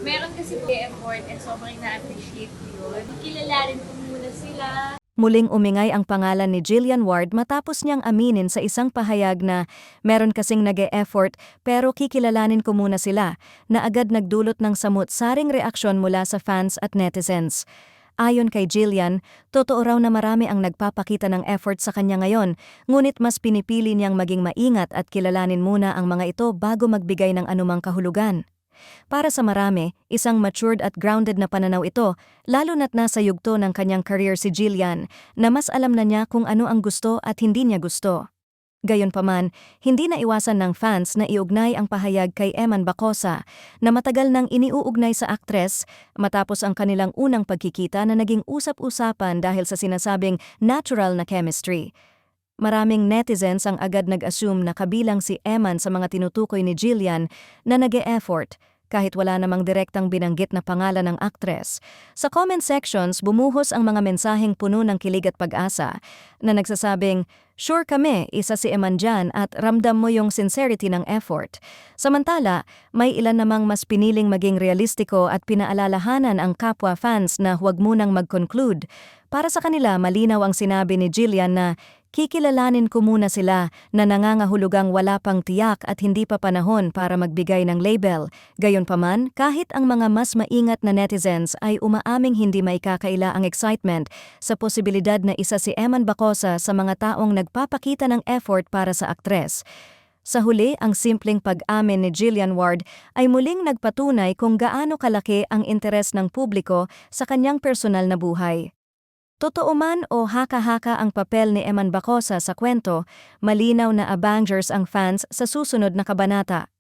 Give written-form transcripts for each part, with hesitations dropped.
Meron kasi po effort and sobrang na-appreciate ko yun. Kilalanin ko muna sila. Muling umingay ang pangalan ni Jillian Ward matapos niyang aminin sa isang pahayag na meron kasing nag-e-effort pero kikilalanin ko muna sila, na agad nagdulot ng samut-saring reaksyon mula sa fans at netizens. Ayon kay Jillian, totoo raw na marami ang nagpapakita ng effort sa kanya ngayon, ngunit mas pinipili niyang maging maingat at kilalanin muna ang mga ito bago magbigay ng anumang kahulugan. Para sa marami, isang matured at grounded na pananaw ito, lalo na't nasa yugto ng kanyang career si Jillian, na mas alam na niya kung ano ang gusto at hindi niya gusto. Gayunpaman, hindi na iwasan ng fans na iugnay ang pahayag kay Eman Bacosa na matagal nang iniuugnay sa aktres matapos ang kanilang unang pagkikita na naging usap-usapan dahil sa sinasabing natural na chemistry. Maraming netizens ang agad nag-assume na kabilang si Eman sa mga tinutukoy ni Jillian na nag-e-effort kahit wala namang direktang binanggit na pangalan ng aktres. Sa comment sections, bumuhos ang mga mensaheng puno ng kilig at pag-asa na nagsasabing, "Sure kami, isa si Eman dyan at ramdam mo yung sincerity ng effort." Samantala, may ilan namang mas piniling maging realistiko at pinaalalahanan ang kapwa fans na huwag munang mag-conclude. Para sa kanila, malinaw ang sinabi ni Jillian na kikilalanin ko muna sila na nangangahulugang wala pang tiyak at hindi pa panahon para magbigay ng label. Gayunpaman, kahit ang mga mas maingat na netizens ay umaaming hindi maikakaila ang excitement sa posibilidad na isa si Eman Bacosa sa mga taong nagpapakita ng effort para sa aktres. Sa huli, ang simpleng pag-amin ni Jillian Ward ay muling nagpatunay kung gaano kalaki ang interes ng publiko sa kanyang personal na buhay. Totoo man o haka-haka ang papel ni Eman Bacosa sa kwento, malinaw na abangers ang fans sa susunod na kabanata.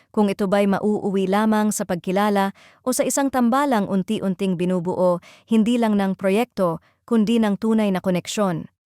Kung ito ba'y mauuwi lamang sa pagkilala o sa isang tambalang unti-unting binubuo, hindi lang ng proyekto, kundi ng tunay na koneksyon.